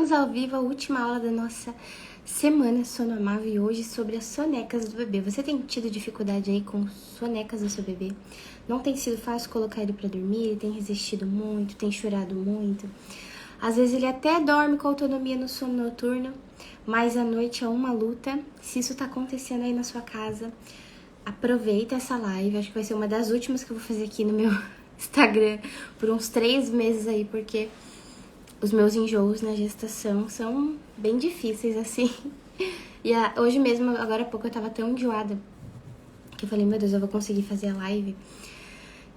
Estamos ao vivo, a última aula da nossa semana Sono Amável e hoje sobre as sonecas do bebê. Você tem tido dificuldade aí com sonecas do seu bebê? Não tem sido fácil colocar ele pra dormir, ele tem resistido muito, tem chorado muito. Às vezes ele até dorme com autonomia no sono noturno, mas à noite é uma luta. Se isso tá acontecendo aí na sua casa, aproveita essa live, acho que vai ser uma das últimas que eu vou fazer aqui no meu Instagram por uns 3 meses aí, porque os meus enjoos na gestação são bem difíceis, assim. E hoje mesmo, agora há pouco, eu tava tão enjoada que eu falei, meu Deus, eu vou conseguir fazer a live.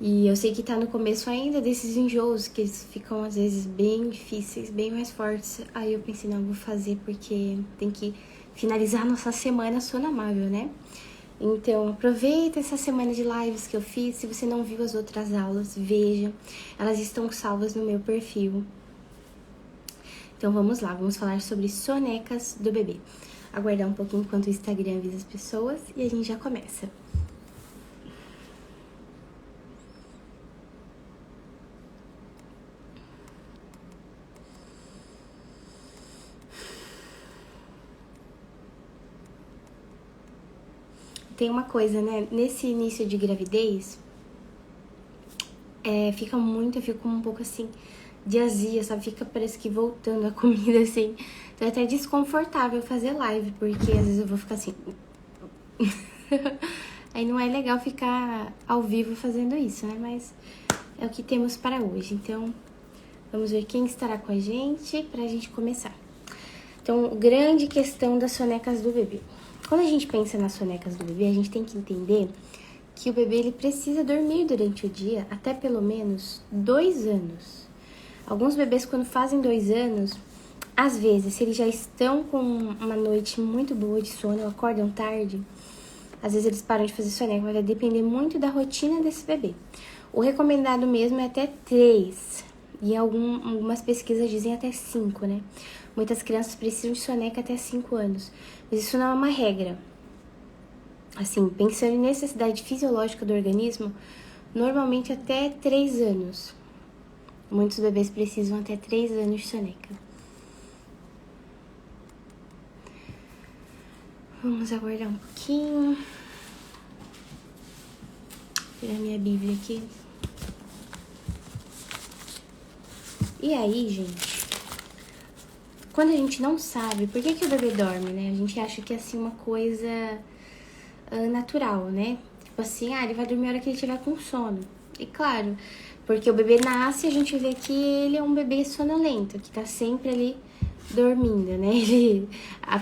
E eu sei que tá no começo ainda desses enjoos, que eles ficam às vezes bem difíceis, bem mais fortes. Aí eu pensei, não, eu vou fazer porque tem que finalizar a nossa semana Sono Amável, né? Então, aproveita essa semana de lives que eu fiz. Se você não viu as outras aulas, veja. Elas estão salvas no meu perfil. Então vamos lá, vamos falar sobre sonecas do bebê. Aguardar um pouquinho enquanto o Instagram avisa as pessoas e a gente já começa. Tem uma coisa, né? Nesse início de gravidez, eu fico um pouco assim de azia, sabe? Fica, parece que voltando a comida, assim. Então é até desconfortável fazer live, porque às vezes eu vou ficar assim. Aí não é legal ficar ao vivo fazendo isso, né? Mas é o que temos para hoje. Então, vamos ver quem estará com a gente pra gente começar. Então, grande questão das sonecas do bebê. Quando a gente pensa nas sonecas do bebê, a gente tem que entender que o bebê ele precisa dormir durante o dia até pelo menos 2 anos. Alguns bebês, quando fazem 2 anos, às vezes, se eles já estão com uma noite muito boa de sono, acordam tarde, às vezes eles param de fazer soneca, mas vai depender muito da rotina desse bebê. O recomendado mesmo é até 3, e algumas pesquisas dizem até 5, né? Muitas crianças precisam de soneca até 5 anos, mas isso não é uma regra. Assim, pensando em necessidade fisiológica do organismo, normalmente até 3 anos. Muitos bebês precisam até 3 anos de soneca. Vamos aguardar um pouquinho. Vou tirar minha bíblia aqui. E aí, gente, quando a gente não sabe por que o bebê dorme, né? A gente acha que é assim uma coisa natural, né? Tipo assim, ele vai dormir a hora que ele estiver com sono. E claro, porque o bebê nasce, a gente vê que ele é um bebê sonolento, que tá sempre ali dormindo, né? Ele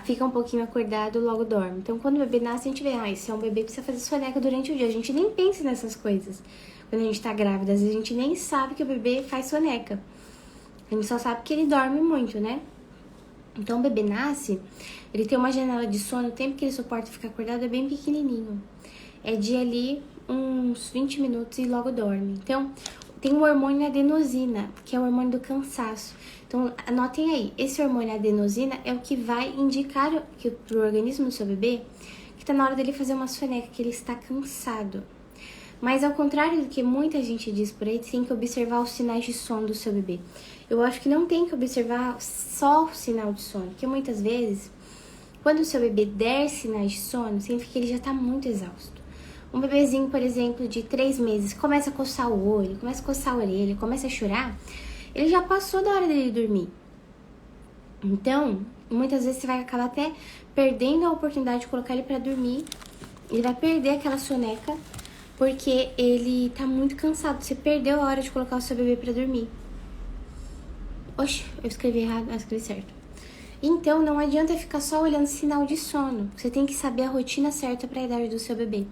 fica um pouquinho acordado, logo dorme. Então, quando o bebê nasce, a gente vê, esse é um bebê que precisa fazer soneca durante o dia. A gente nem pensa nessas coisas. Quando a gente tá grávida, às vezes a gente nem sabe que o bebê faz soneca. A gente só sabe que ele dorme muito, né? Então, o bebê nasce, ele tem uma janela de sono, o tempo que ele suporta ficar acordado é bem pequenininho. É de ali uns 20 minutos e logo dorme. Então, tem o hormônio adenosina, que é o hormônio do cansaço. Então, anotem aí, esse hormônio adenosina é o que vai indicar pro organismo do seu bebê que tá na hora dele fazer uma soneca, que ele está cansado. Mas ao contrário do que muita gente diz por aí, tem que observar os sinais de sono do seu bebê. Eu acho que não tem que observar só o sinal de sono, porque muitas vezes, quando o seu bebê der sinais de sono, significa que ele já tá muito exausto. Um bebezinho, por exemplo, de 3 meses, começa a coçar o olho, começa a coçar a orelha, começa a chorar, ele já passou da hora dele dormir. Então, muitas vezes você vai acabar até perdendo a oportunidade de colocar ele pra dormir. Ele vai perder aquela soneca, porque ele tá muito cansado. Você perdeu a hora de colocar o seu bebê pra dormir. Oxe, eu escrevi errado, eu escrevi certo. Então, não adianta ficar só olhando sinal de sono. Você tem que saber a rotina certa para a idade do seu bebê.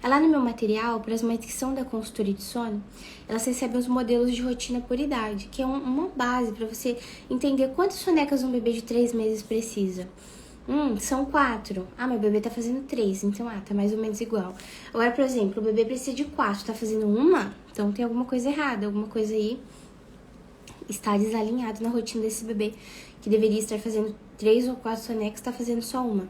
Lá no meu material, para as mães que são da consultoria de sono, elas recebem os modelos de rotina por idade, que é uma base para você entender quantas sonecas um bebê de 3 meses precisa. São 4. Meu bebê tá fazendo 3, então tá mais ou menos igual. Agora, por exemplo, o bebê precisa de 4, tá fazendo 1, então tem alguma coisa errada, alguma coisa aí está desalinhado na rotina desse bebê, que deveria estar fazendo 3 ou 4 sonecas, está fazendo só 1.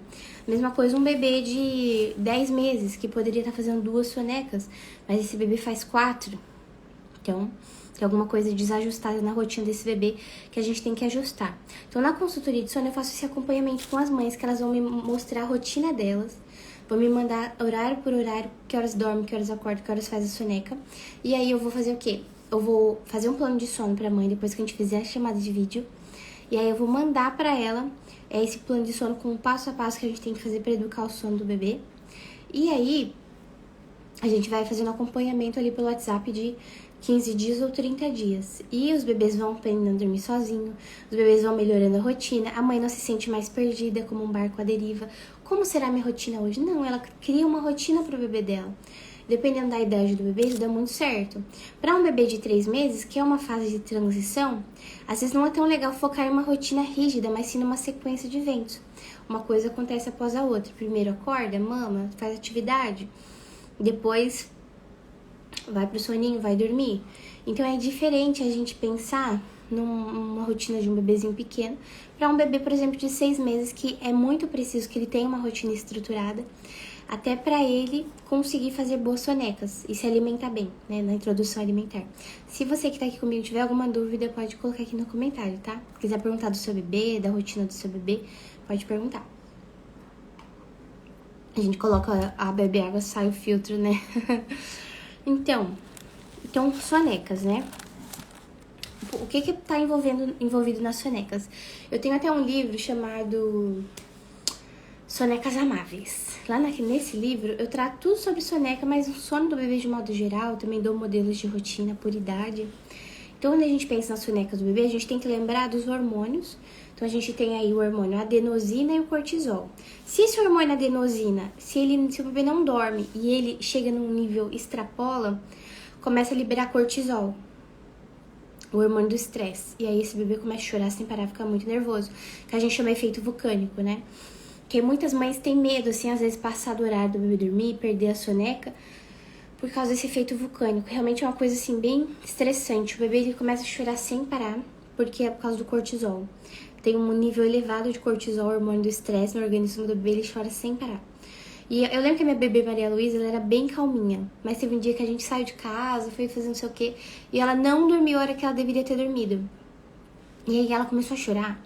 Mesma coisa um bebê de 10 meses, que poderia estar fazendo 2 sonecas, mas esse bebê faz 4. Então, Tem alguma coisa desajustada na rotina desse bebê que a gente tem que ajustar. Então, na consultoria de sono, eu faço esse acompanhamento com as mães, que elas vão me mostrar a rotina delas, vão me mandar horário por horário, que horas dorme, que horas acorda, que horas faz a soneca. E aí eu vou fazer o quê? Eu vou fazer um plano de sono pra mãe, depois que a gente fizer a chamada de vídeo. E aí eu vou mandar pra ela esse plano de sono com o passo a passo que a gente tem que fazer pra educar o sono do bebê. E aí, a gente vai fazendo acompanhamento ali pelo WhatsApp de 15 dias ou 30 dias. E os bebês vão aprendendo a dormir sozinho, os bebês vão melhorando a rotina, a mãe não se sente mais perdida como um barco à deriva. Como será a minha rotina hoje? Não, ela cria uma rotina pro bebê dela. Dependendo da idade do bebê, isso dá muito certo. Para um bebê de 3 meses, que é uma fase de transição, às vezes não é tão legal focar em uma rotina rígida, mas sim numa sequência de eventos. Uma coisa acontece após a outra. Primeiro acorda, mama, faz atividade, depois vai pro soninho, vai dormir. Então é diferente a gente pensar numa rotina de um bebezinho pequeno para um bebê, por exemplo, de 6 meses, que é muito preciso que ele tenha uma rotina estruturada, até para ele conseguir fazer boas sonecas e se alimentar bem, né, na introdução alimentar. Se você que tá aqui comigo tiver alguma dúvida, pode colocar aqui no comentário, tá? Se quiser perguntar do seu bebê, da rotina do seu bebê, pode perguntar. A gente coloca a bebe água, sai o filtro, né? Então, sonecas, né? O que tá envolvido nas sonecas? Eu tenho até um livro chamado Sonecas Amáveis. Lá nesse livro eu trato tudo sobre soneca, mas o sono do bebê de modo geral, também dou modelos de rotina por idade. Então, quando a gente pensa nas sonecas do bebê, a gente tem que lembrar dos hormônios. Então, a gente tem aí o hormônio adenosina e o cortisol. Se esse hormônio adenosina, se o bebê não dorme e ele chega num nível extrapola, começa a liberar cortisol, o hormônio do estresse. E aí esse bebê começa a chorar sem parar, fica muito nervoso, que a gente chama efeito vulcânico, né? Que muitas mães têm medo, assim, às vezes passar do horário do bebê dormir, perder a soneca, por causa desse efeito vulcânico. Realmente é uma coisa, assim, bem estressante. O bebê ele começa a chorar sem parar, porque é por causa do cortisol. Tem um nível elevado de cortisol, hormônio do estresse no organismo do bebê, ele chora sem parar. E eu lembro que a minha bebê Maria Luísa, ela era bem calminha. Mas teve um dia que a gente saiu de casa, foi fazer não sei o quê, e ela não dormiu a hora que ela deveria ter dormido. E aí ela começou a chorar.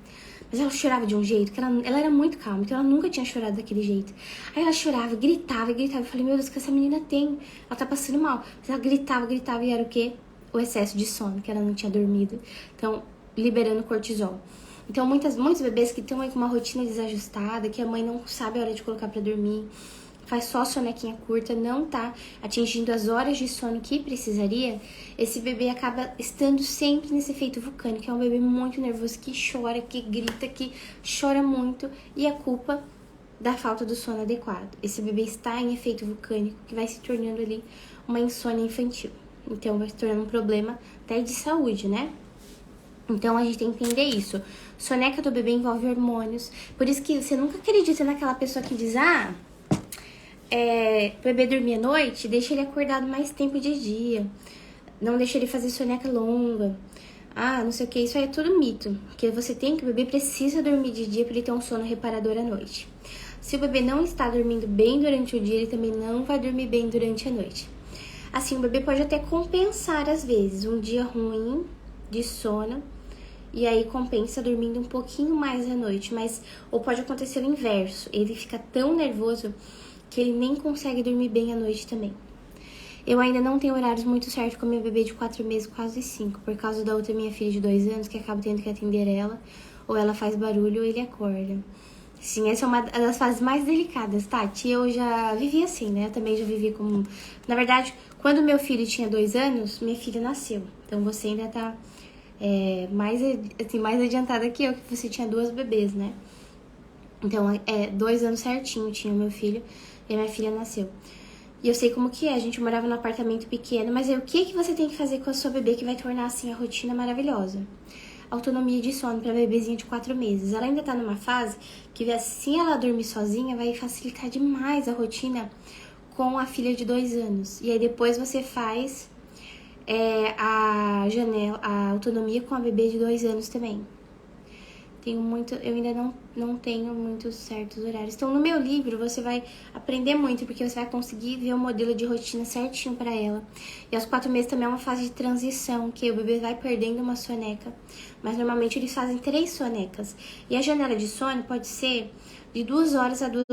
Mas ela chorava de um jeito que ela era muito calma, então ela nunca tinha chorado daquele jeito. Aí ela chorava, gritava e gritava. Eu falei, meu Deus, o que essa menina tem? Ela tá passando mal. Mas ela gritava e era o quê? O excesso de sono, que ela não tinha dormido. Então, liberando cortisol. Então, muitos bebês que estão aí com uma rotina desajustada, que a mãe não sabe a hora de colocar pra dormir, faz só sonequinha curta, não tá atingindo as horas de sono que precisaria, esse bebê acaba estando sempre nesse efeito vulcânico, que é um bebê muito nervoso, que chora, que grita, que chora muito, e a culpa da falta do sono adequado. Esse bebê está em efeito vulcânico, que vai se tornando ali uma insônia infantil. Então, vai se tornando um problema até de saúde, né? Então, a gente tem que entender isso. Soneca do bebê envolve hormônios. Por isso que você nunca acredita naquela pessoa que diz, o bebê dormir à noite, deixa ele acordado mais tempo de dia. Não deixa ele fazer soneca longa. Não sei o que. Isso aí é tudo mito. Porque o bebê precisa dormir de dia para ele ter um sono reparador à noite. Se o bebê não está dormindo bem durante o dia, ele também não vai dormir bem durante a noite. Assim, o bebê pode até compensar, às vezes, um dia ruim de sono, e aí compensa dormindo um pouquinho mais à noite. Ou pode acontecer o inverso. Ele fica tão nervoso que ele nem consegue dormir bem à noite também. Eu ainda não tenho horários muito certos com a minha bebê de 4 meses, quase 5, por causa da outra minha filha de 2 anos, que acaba tendo que atender ela, ou ela faz barulho ou ele acorda. Sim, essa é uma das fases mais delicadas, Tati. Eu já vivi assim, né? Eu também já vivi como... Na verdade, quando meu filho tinha 2 anos, minha filha nasceu. Então você ainda tá mais adiantada que eu, que você tinha 2 bebês, né? Então, 2 anos certinho tinha o meu filho e a minha filha nasceu. E eu sei como que é, a gente morava num apartamento pequeno, mas o que você tem que fazer com a sua bebê que vai tornar, assim, a rotina maravilhosa? Autonomia de sono para bebezinha de 4 meses. Ela ainda tá numa fase que, assim ela dormir sozinha, vai facilitar demais a rotina com a filha de 2 anos. E aí depois você faz a autonomia com a bebê de 2 anos também. eu ainda não tenho muitos certos horários. Então, no meu livro, você vai aprender muito, porque você vai conseguir ver o modelo de rotina certinho para ela. E aos 4 meses também é uma fase de transição, que o bebê vai perdendo uma soneca, mas normalmente eles fazem 3 sonecas. E a janela de sono pode ser de 2 horas a 2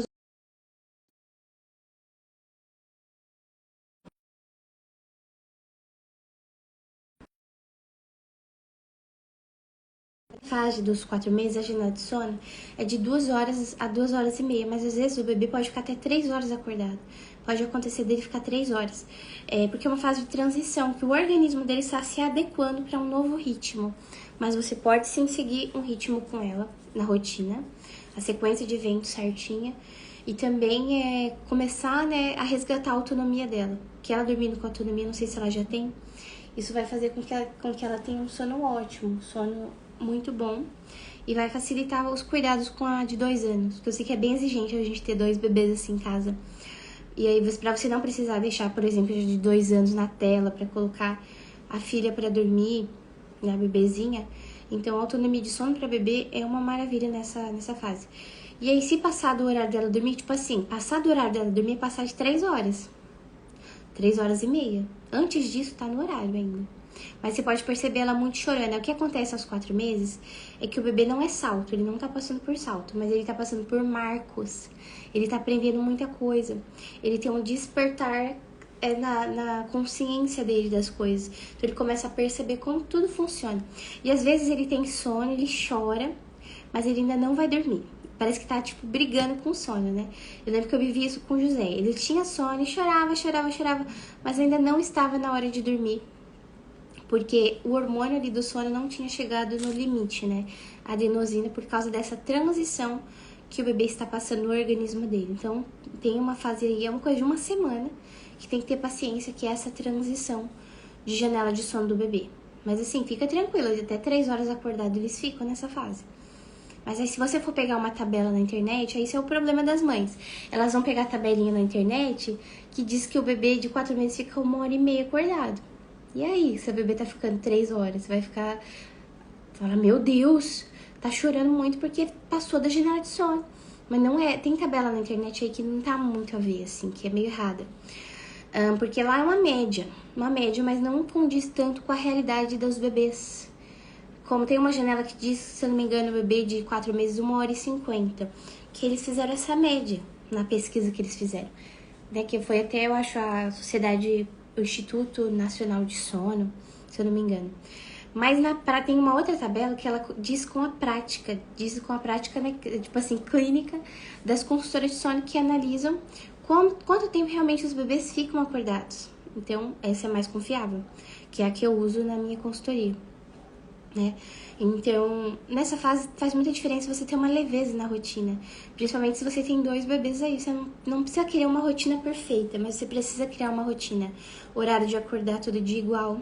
fase dos 4 meses, a janela de sono é de 2 horas a 2 horas e meia, mas às vezes o bebê pode ficar até 3 horas acordado. Pode acontecer dele ficar 3 horas. Porque é uma fase de transição, que o organismo dele está se adequando para um novo ritmo. Mas você pode sim seguir um ritmo com ela na rotina, a sequência de eventos certinha. E também começar, né, a resgatar a autonomia dela. Que ela dormindo com autonomia, não sei se ela já tem, isso vai fazer com que ela tenha um sono ótimo, um sono muito bom. E vai facilitar os cuidados com a de 2 anos. Porque eu sei que é bem exigente a gente ter 2 bebês assim em casa. E aí, pra você não precisar deixar, por exemplo, de 2 anos na tela pra colocar a filha pra dormir, né, a bebezinha. Então, a autonomia de sono pra bebê é uma maravilha nessa fase. E aí, se passar do horário dela dormir, tipo assim, passar do horário dela dormir é passar de 3 horas. 3 horas e meia. Antes disso, tá no horário ainda. Mas você pode perceber ela muito chorando. O que acontece aos 4 meses é que o bebê não é salto, ele não tá passando por salto, mas ele tá passando por marcos. Ele tá aprendendo muita coisa. Ele tem um despertar na consciência dele das coisas. Então ele começa a perceber como tudo funciona. E às vezes ele tem sono, ele chora, mas ele ainda não vai dormir. Parece que tá, tipo, brigando com o sono, né? Eu lembro que eu vivi isso com o José. Ele tinha sono e chorava, mas ainda não estava na hora de dormir. Porque o hormônio ali do sono não tinha chegado no limite, né? A adenosina, por causa dessa transição que o bebê está passando no organismo dele. Então, tem uma fase aí, é uma coisa de uma semana, que tem que ter paciência, que é essa transição de janela de sono do bebê. Mas assim, fica tranquilo, até 3 horas acordado eles ficam nessa fase. Mas aí, se você for pegar uma tabela na internet, aí isso é o problema das mães. Elas vão pegar a tabelinha na internet que diz que o bebê de 4 meses fica 1h30 acordado. E aí, se a bebê tá ficando 3 horas, você vai ficar... Fala, meu Deus, tá chorando muito porque passou da janela de sono. Mas não é... Tem tabela na internet aí que não tá muito a ver, assim, que é meio errada. Porque lá é uma média, mas não condiz tanto com a realidade dos bebês. Como tem uma janela que diz, se eu não me engano, o bebê de 4 meses, 1h50. Que eles fizeram essa média na pesquisa que eles fizeram. Né, que foi até, eu acho, a sociedade... o Instituto Nacional de Sono, se eu não me engano. Mas tem uma outra tabela que ela diz com a prática, né, tipo assim, clínica, das consultoras de sono que analisam quanto tempo realmente os bebês ficam acordados. Então, essa é mais confiável, que é a que eu uso na minha consultoria, né? Então, nessa fase faz muita diferença você ter uma leveza na rotina. Principalmente se você tem 2 bebês aí. Você não precisa criar uma rotina perfeita, mas você precisa criar uma rotina. Horário de acordar todo dia igual.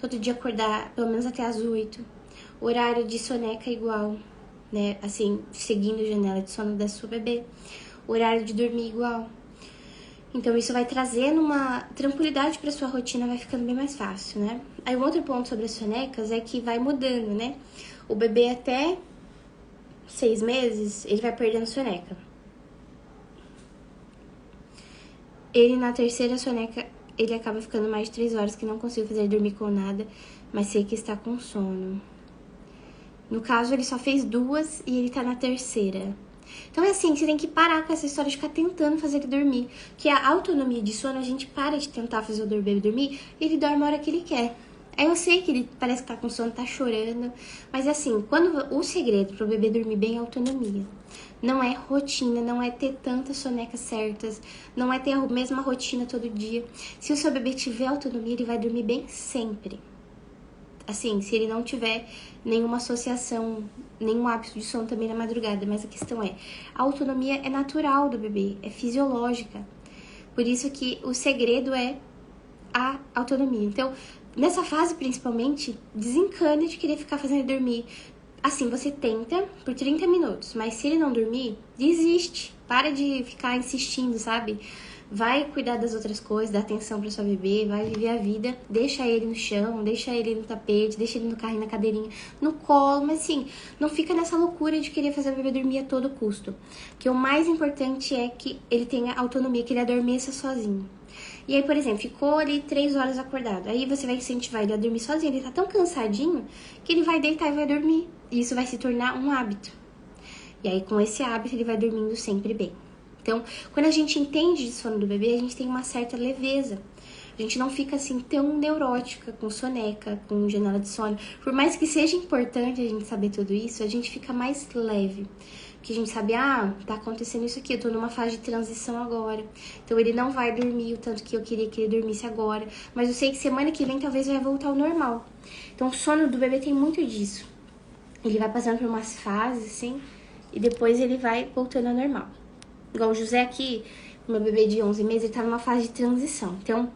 Todo dia acordar pelo menos até as 8. Horário de soneca igual, né? Assim, seguindo a janela de sono da sua bebê. Horário de dormir igual. Então, isso vai trazendo uma tranquilidade para sua rotina, vai ficando bem mais fácil, né? Aí, um outro ponto sobre as sonecas é que vai mudando, né? O bebê até 6 meses, ele vai perdendo soneca. Ele, na terceira soneca, ele acaba ficando mais de 3 horas, que não consigo fazer ele dormir com nada, mas sei que está com sono. No caso, ele só fez 2 e ele tá na terceira. Então é assim, você tem que parar com essa história de ficar tentando fazer ele dormir. Que a autonomia de sono, a gente para de tentar fazer o bebê dormir e ele dorme a hora que ele quer. Aí eu sei que ele parece que tá com sono, tá chorando. Mas assim, o segredo pro bebê dormir bem é autonomia. Não é rotina, não é ter tantas sonecas certas, não é ter a mesma rotina todo dia. Se o seu bebê tiver autonomia, ele vai dormir bem sempre. Assim, se ele não tiver nenhuma associação, nenhum hábito de sono também na madrugada. Mas a questão é, a autonomia é natural do bebê, é fisiológica. Por isso que o segredo é a autonomia. Então, nessa fase, principalmente, desencana de querer ficar fazendo ele dormir. Assim, você tenta por 30 minutos, mas se ele não dormir, desiste. Para de ficar insistindo, sabe? vai cuidar das outras coisas, dar atenção para sua bebê, vai viver a vida, deixa ele no chão, deixa ele no tapete, deixa ele no carrinho, na cadeirinha, no colo, mas assim, não fica nessa loucura de querer fazer o bebê dormir a todo custo. Porque o mais importante é que ele tenha autonomia, que ele adormeça sozinho. E aí, por exemplo, ficou ali 3 horas acordado. Aí você vai incentivar ele a dormir sozinho. Ele tá tão cansadinho que ele vai deitar e vai dormir. E isso vai se tornar um hábito. E aí, com esse hábito, ele vai dormindo sempre bem. Então, quando a gente entende de sono do bebê, a gente tem uma certa leveza. A gente não fica assim tão neurótica, com soneca, com janela de sono. Por mais que seja importante a gente saber tudo isso, a gente fica mais leve. Porque a gente sabe, tá acontecendo isso aqui, eu tô numa fase de transição agora. Então ele não vai dormir o tanto que eu queria que ele dormisse agora. Mas eu sei que semana que vem talvez vai voltar ao normal. Então o sono do bebê tem muito disso. Ele vai passando por umas fases, assim, e depois ele vai voltando ao normal. Igual o José aqui, meu bebê de 11 meses, ele tá numa fase de transição. Então,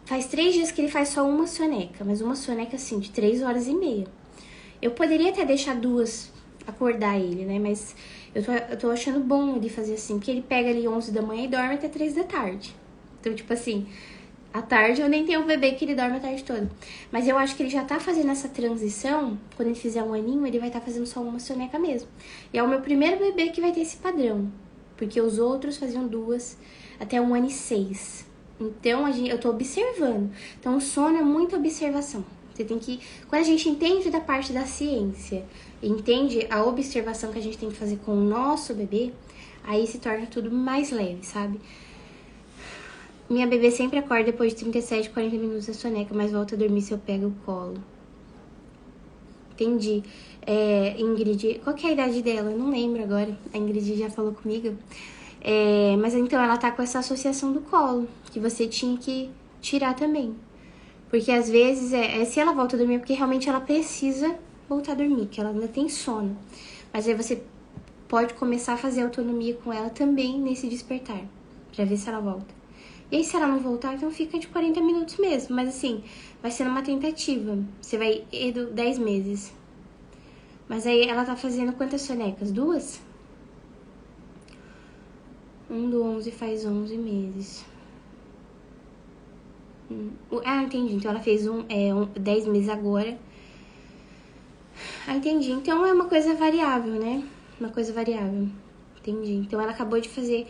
faz 3 dias que ele faz só uma soneca, mas uma soneca, assim, de 3 horas e meia. Eu poderia até deixar 2 acordar ele, né? Mas eu tô achando bom ele fazer assim, porque ele pega ali 11 da manhã e dorme até 3 da tarde. Então, tipo assim, à tarde eu nem tenho o bebê que ele dorme a tarde toda. Mas eu acho que ele já tá fazendo essa transição, quando ele fizer 1 aninho, ele vai estar fazendo só uma soneca mesmo. E é o meu primeiro bebê que vai ter esse padrão, porque os outros faziam 2 até 1 ano e 6. Então, eu tô observando. Então, o sono é muita observação. Você tem que... Quando a gente entende da parte da ciência, entende a observação que a gente tem que fazer com o nosso bebê, aí se torna tudo mais leve, sabe? Minha bebê sempre acorda depois de 37, 40 minutos da soneca, mas volta a dormir se eu pego o colo. Entendi. Ingrid, qual que é a idade dela? Eu não lembro agora. A Ingrid já falou comigo. Mas então ela tá com essa associação do colo, que você tinha que tirar também. Porque às vezes, se ela volta a dormir, é porque realmente ela precisa voltar a dormir, que ela ainda tem sono. Mas aí você pode começar a fazer autonomia com ela também nesse despertar, pra ver se ela volta. E aí, se ela não voltar, então fica de 40 minutos mesmo. Mas assim, vai sendo uma tentativa. Você vai 10 meses. Mas aí ela tá fazendo quantas sonecas? 2? 1 do 11 faz 11 meses. Entendi. Então ela fez 10 meses agora. Entendi. Então é uma coisa variável, né? Uma coisa variável. Entendi. Então ela acabou de fazer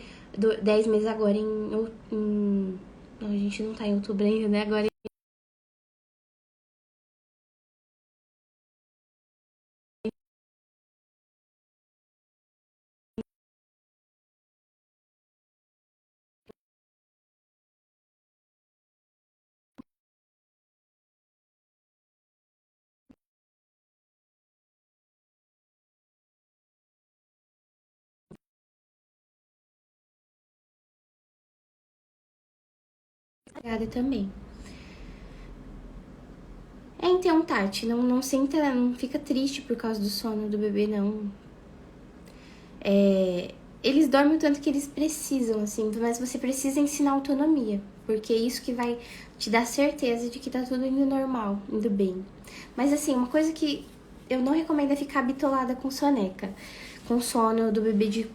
10 meses agora Não, a gente não tá em outubro ainda, né? Agora é também. Então, Tati, não fica triste por causa do sono do bebê, não. Eles dormem o tanto que eles precisam, assim, mas você precisa ensinar autonomia, porque é isso que vai te dar certeza de que tá tudo indo normal, indo bem. Mas assim, uma coisa que eu não recomendo é ficar bitolada com soneca, com sono do bebê de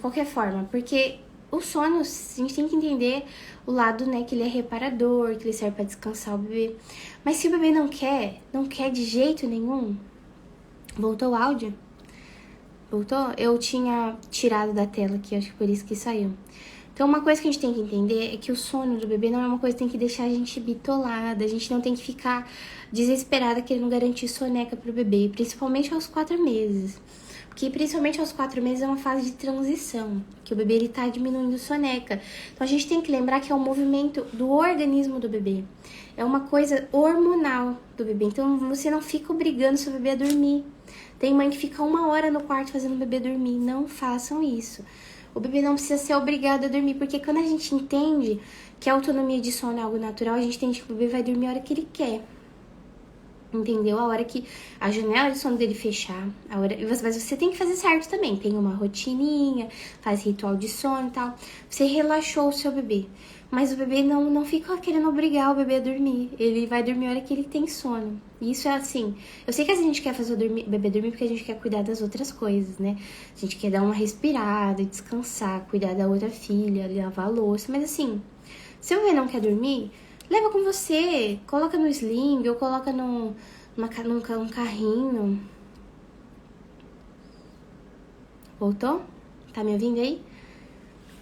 qualquer forma, porque o sono, a gente tem que entender o lado, né, que ele é reparador, que ele serve pra descansar o bebê. Mas se o bebê não quer de jeito nenhum, voltou o áudio? Voltou? Eu tinha tirado da tela aqui, acho que por isso que saiu. Então, uma coisa que a gente tem que entender é que o sono do bebê não é uma coisa que tem que deixar a gente bitolada. A gente não tem que ficar desesperada querendo garantir soneca pro bebê, principalmente aos 4 meses. Porque principalmente aos 4 meses é uma fase de transição, que o bebê ele tá diminuindo soneca. Então, a gente tem que lembrar que é um movimento do organismo do bebê. É uma coisa hormonal do bebê. Então, você não fica obrigando seu bebê a dormir. Tem mãe que fica 1 hora no quarto fazendo o bebê dormir. Não façam isso. O bebê não precisa ser obrigado a dormir, porque quando a gente entende que a autonomia de sono é algo natural, a gente entende que o bebê vai dormir a hora que ele quer. Entendeu? A hora que a janela de sono dele fechar. Mas você tem que fazer certo também. Tem uma rotininha, faz ritual de sono e tal. Você relaxou o seu bebê. Mas o bebê não fica querendo obrigar o bebê a dormir. Ele vai dormir a hora que ele tem sono. E isso é assim, eu sei que a gente quer fazer o bebê dormir porque a gente quer cuidar das outras coisas, né? A gente quer dar uma respirada, descansar, cuidar da outra filha, lavar a louça. Mas assim, se o bebê não quer dormir, leva com você, coloca no sling ou coloca num carrinho. Voltou? Tá me ouvindo aí?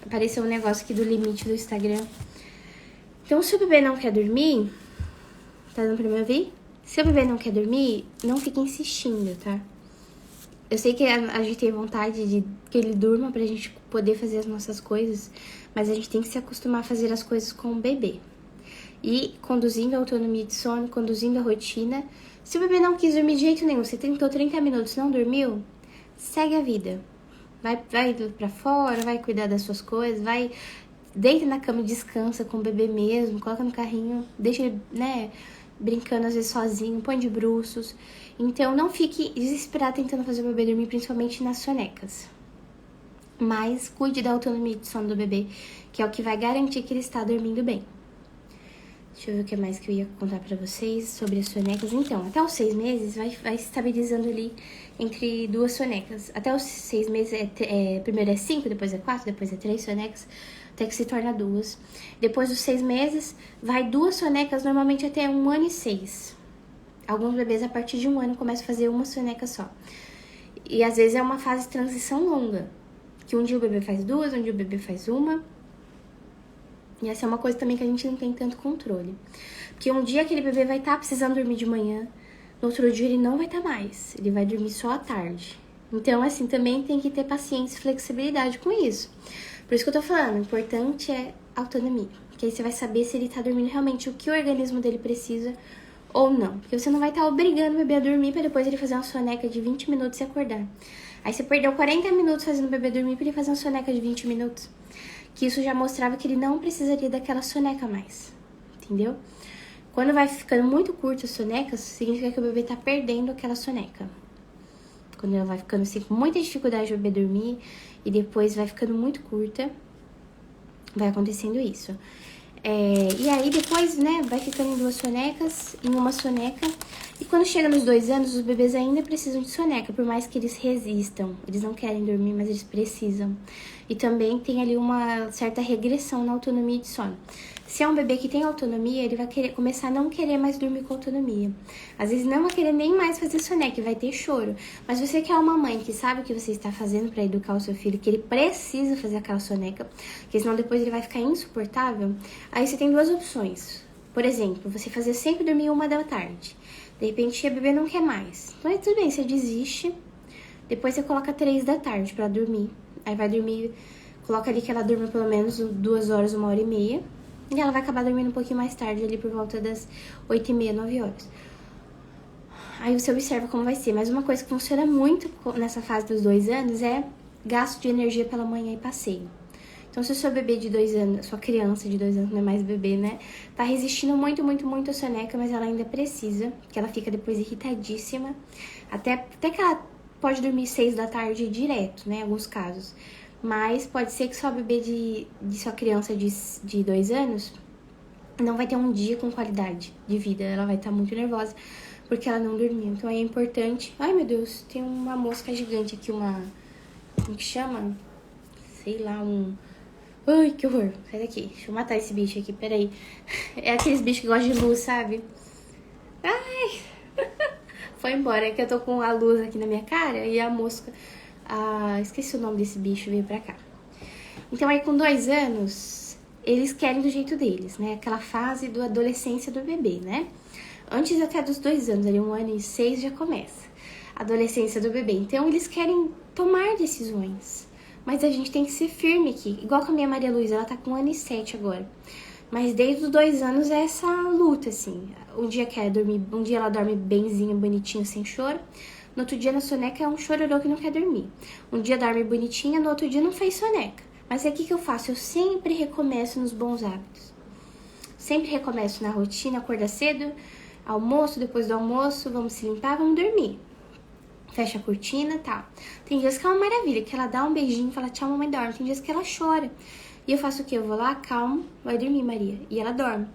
Apareceu um negócio aqui do limite do Instagram. Então, se o bebê não quer dormir, tá dando pra me ouvir? Se o bebê não quer dormir, não fique insistindo, tá? Eu sei que a gente tem vontade de que ele durma pra gente poder fazer as nossas coisas, mas a gente tem que se acostumar a fazer as coisas com o bebê. E conduzindo a autonomia de sono, conduzindo a rotina. Se o bebê não quis dormir de jeito nenhum, você tentou 30 minutos, não dormiu, segue a vida. Vai pra fora, vai cuidar das suas coisas, vai... Deita na cama e descansa com o bebê mesmo, coloca no carrinho, deixa ele, né, brincando às vezes sozinho, põe de bruços. Então, não fique desesperado tentando fazer o bebê dormir, principalmente nas sonecas. Mas cuide da autonomia de sono do bebê, que é o que vai garantir que ele está dormindo bem. Deixa eu ver o que mais que eu ia contar pra vocês sobre as sonecas. Então, até os 6 meses vai estabilizando ali entre 2 sonecas. Até os 6 meses, primeiro é 5, depois é 4, depois é 3 sonecas, até que se torna 2. Depois dos 6 meses, vai 2 sonecas, normalmente até 1 ano e 6. Alguns bebês, a partir de 1 ano, começam a fazer uma soneca só. E às vezes é uma fase de transição longa, que um dia o bebê faz 2, um dia o bebê faz 1. E essa é uma coisa também que a gente não tem tanto controle. Porque um dia aquele bebê vai estar precisando dormir de manhã, no outro dia ele não vai estar mais, ele vai dormir só à tarde. Então, assim, também tem que ter paciência e flexibilidade com isso. Por isso que eu tô falando, o importante é autonomia. Porque aí você vai saber se ele tá dormindo realmente o que o organismo dele precisa ou não. Porque você não vai estar obrigando o bebê a dormir pra depois ele fazer uma soneca de 20 minutos e acordar. Aí você perdeu 40 minutos fazendo o bebê dormir pra ele fazer uma soneca de 20 minutos. Que isso já mostrava que ele não precisaria daquela soneca mais, entendeu? Quando vai ficando muito curto as sonecas, significa que o bebê tá perdendo aquela soneca. Quando ela vai ficando assim, com muita dificuldade de o bebê dormir e depois vai ficando muito curta, vai acontecendo isso. E aí depois, né, vai ficando em 2 sonecas, em uma soneca. E quando chega nos 2 anos, os bebês ainda precisam de soneca, por mais que eles resistam. Eles não querem dormir, mas eles precisam. E também tem ali uma certa regressão na autonomia de sono. Se é um bebê que tem autonomia, ele vai começar a não querer mais dormir com autonomia. Às vezes não vai querer nem mais fazer soneca, vai ter choro. Mas você que é uma mãe que sabe o que você está fazendo para educar o seu filho, que ele precisa fazer aquela soneca, porque senão depois ele vai ficar insuportável, aí você tem 2 opções. Por exemplo, você fazer sempre dormir 1 da tarde. De repente, a bebê não quer mais. Então, tudo bem, você desiste. Depois, você coloca 3 da tarde pra dormir. Aí, vai dormir... Coloca ali que ela durma pelo menos 2 horas, 1 hora e meia. E ela vai acabar dormindo um pouquinho mais tarde, ali por volta das 8h30, 9 horas. Aí, você observa como vai ser. Mas uma coisa que funciona muito nessa fase dos 2 anos é gasto de energia pela manhã e passeio. Então, se o seu bebê de 2 anos, sua criança de 2 anos, não é mais bebê, né? Tá resistindo muito, muito, muito a soneca, mas ela ainda precisa, porque ela fica depois irritadíssima. Até que ela pode dormir 6 da tarde direto, né? Em alguns casos. Mas pode ser que sua bebê de sua criança de 2 anos não vai ter um dia com qualidade de vida. Ela vai estar muito nervosa porque ela não dormiu. Então, é importante... Ai, meu Deus, tem uma mosca gigante aqui, como que chama? Sei lá, Ai, que horror. Sai daqui. Deixa eu matar esse bicho aqui, peraí. É aqueles bichos que gostam de luz, sabe? Ai! Foi embora, é que eu tô com a luz aqui na minha cara e a mosca... esqueci o nome desse bicho, veio pra cá. Então, aí com 2 anos, eles querem do jeito deles, né? Aquela fase da adolescência do bebê, né? Antes até dos 2 anos, ali 1 ano e 6 já começa a adolescência do bebê. Então, eles querem tomar decisões. Mas a gente tem que ser firme aqui. Igual com a minha Maria Luísa, ela tá com 1 ano e 7 agora. Mas desde os 2 anos é essa luta, assim. Um dia quer dormir, um dia ela dorme benzinha, bonitinha, sem choro. No outro dia na soneca é um chororô que não quer dormir. Um dia dorme bonitinha, no outro dia não fez soneca. Mas aí o que eu faço? Eu sempre recomeço nos bons hábitos. Sempre recomeço na rotina, acorda cedo, almoço, depois do almoço, vamos se limpar, vamos dormir. Fecha a cortina e tal. Tem dias que é uma maravilha, que ela dá um beijinho e fala tchau, mamãe, dorme. Tem dias que ela chora. E eu faço o quê? Eu vou lá, calmo, vai dormir, Maria. E ela dorme.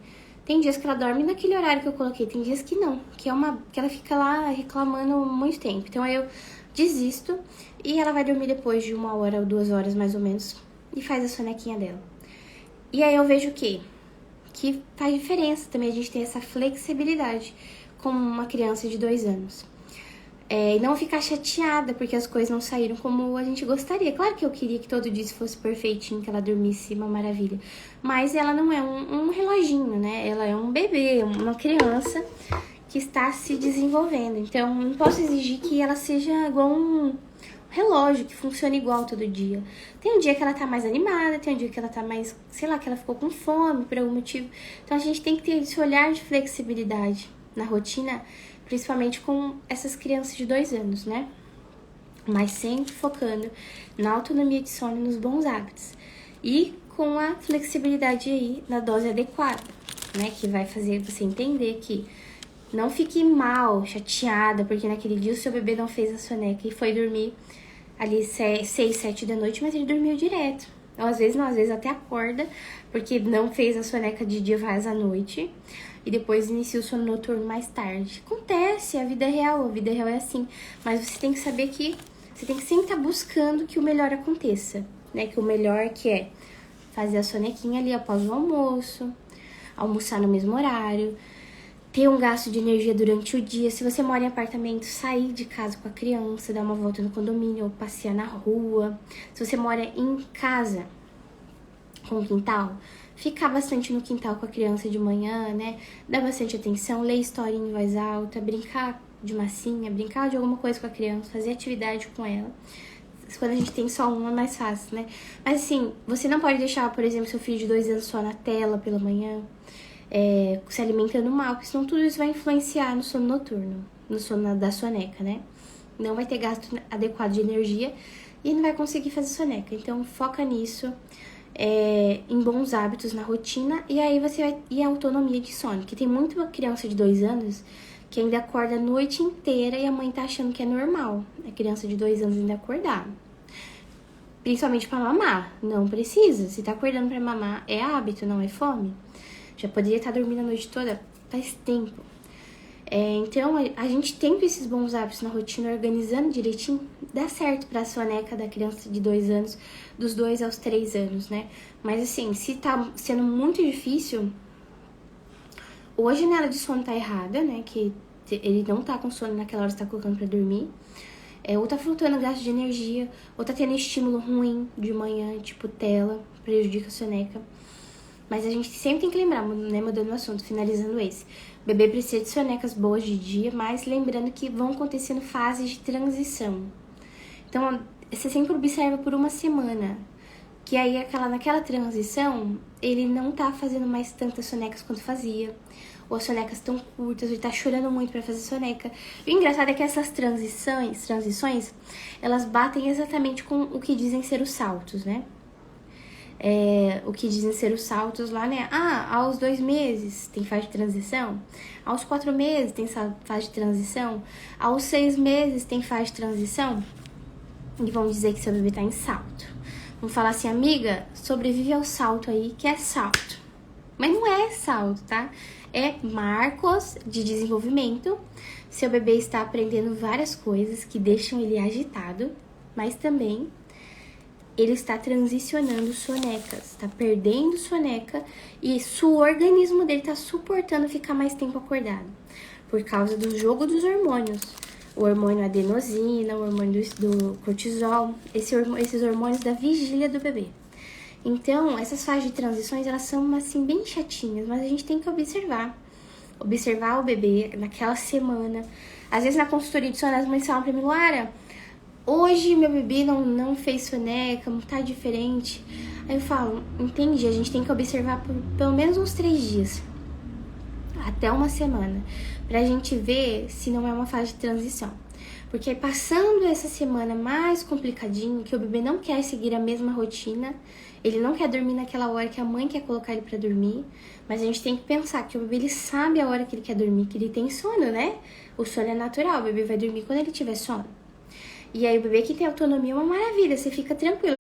Tem dias que ela dorme naquele horário que eu coloquei, tem dias que não, que ela fica lá reclamando muito tempo. Então aí eu desisto e ela vai dormir depois de 1 hora ou 2 horas mais ou menos e faz a sonequinha dela. E aí eu vejo o quê? Que faz diferença também a gente ter essa flexibilidade com uma criança de 2 anos. E não ficar chateada porque as coisas não saíram como a gente gostaria. Claro que eu queria que todo dia fosse perfeitinho, que ela dormisse uma maravilha. Mas ela não é um reloginho, né? Ela é um bebê, uma criança que está se desenvolvendo. Então, não posso exigir que ela seja igual um relógio, que funcione igual todo dia. Tem um dia que ela tá mais animada, tem um dia que ela tá mais, sei lá, que ela ficou com fome por algum motivo. Então, a gente tem que ter esse olhar de flexibilidade na rotina, principalmente com essas crianças de 2 anos, né? Mas sempre focando na autonomia de sono e nos bons hábitos. E com a flexibilidade aí na dose adequada, né? Que vai fazer você entender que não fique mal, chateada, porque naquele dia o seu bebê não fez a soneca e foi dormir ali 6, 7 da noite, mas ele dormiu direto. Ou às vezes não, às vezes até acorda, porque não fez a soneca de dia, faz à noite. E depois inicia o sono noturno mais tarde. Acontece, a vida é assim. Mas você tem que saber que você tem que sempre estar buscando que o melhor aconteça, né? Que o melhor que é fazer a sonequinha ali após o almoço, almoçar no mesmo horário, ter um gasto de energia durante o dia. Se você mora em apartamento, sair de casa com a criança, dar uma volta no condomínio ou passear na rua. Se você mora em casa com quintal, ficar bastante no quintal com a criança de manhã, né? Dar bastante atenção, ler historinha em voz alta, brincar de massinha, brincar de alguma coisa com a criança, fazer atividade com ela. Quando a gente tem só uma, é mais fácil, né? Mas assim, você não pode deixar, por exemplo, seu filho de 2 anos só na tela pela manhã, se alimentando mal, porque senão tudo isso vai influenciar no sono noturno, no sono da soneca, né? Não vai ter gasto adequado de energia e não vai conseguir fazer soneca. Então, foca nisso. Em bons hábitos na rotina, e aí você vai. E a autonomia de sono, porque tem muita criança de 2 anos que ainda acorda a noite inteira e a mãe tá achando que é normal a criança de 2 anos ainda acordar. Principalmente pra mamar. Não precisa. Se tá acordando pra mamar, é hábito, não é fome. Já poderia estar dormindo a noite toda faz tempo. Então, a gente tendo esses bons hábitos na rotina, organizando direitinho, dá certo pra soneca da criança de 2 anos, dos 2 aos 3 anos, né? Mas assim, se tá sendo muito difícil, ou a janela de sono tá errada, né? Que ele não tá com sono naquela hora que você tá colocando pra dormir, ou tá faltando gasto de energia, ou tá tendo estímulo ruim de manhã, tipo tela, prejudica a soneca. Mas a gente sempre tem que lembrar, né, mudando o assunto, finalizando esse. O bebê precisa de sonecas boas de dia, mas lembrando que vão acontecendo fases de transição. Então, você sempre observa por 1 semana, que aí naquela transição, ele não tá fazendo mais tantas sonecas quanto fazia. Ou as sonecas tão curtas, ele tá chorando muito pra fazer soneca. E o engraçado é que essas transições, elas batem exatamente com o que dizem ser os saltos, né? O que dizem ser os saltos lá, né? Aos 2 meses tem fase de transição, aos 4 meses tem fase de transição, aos 6 meses tem fase de transição, e vão dizer que seu bebê tá em salto. Vão falar assim, amiga, sobrevive ao salto aí, que é salto. Mas não é salto, tá? É marcos de desenvolvimento. Seu bebê está aprendendo várias coisas que deixam ele agitado, mas também ele está transicionando sonecas, está perdendo soneca e o organismo dele está suportando ficar mais tempo acordado por causa do jogo dos hormônios. O hormônio adenosina, o hormônio do cortisol, esses hormônios da vigília do bebê. Então, essas fases de transições, elas são assim bem chatinhas, mas a gente tem que observar o bebê naquela semana. Às vezes na consultoria de sono as mães falam pra mim, Lara, hoje meu bebê não fez soneca, tá diferente. Aí eu falo, entendi, a gente tem que observar por pelo menos uns 3 dias, até 1 semana, pra gente ver se não é uma fase de transição. Porque passando essa semana mais complicadinho, que o bebê não quer seguir a mesma rotina, ele não quer dormir naquela hora que a mãe quer colocar ele pra dormir, mas a gente tem que pensar que o bebê, ele sabe a hora que ele quer dormir, que ele tem sono, né? O sono é natural, o bebê vai dormir quando ele tiver sono. E aí o bebê que tem autonomia é uma maravilha, você fica tranquilo.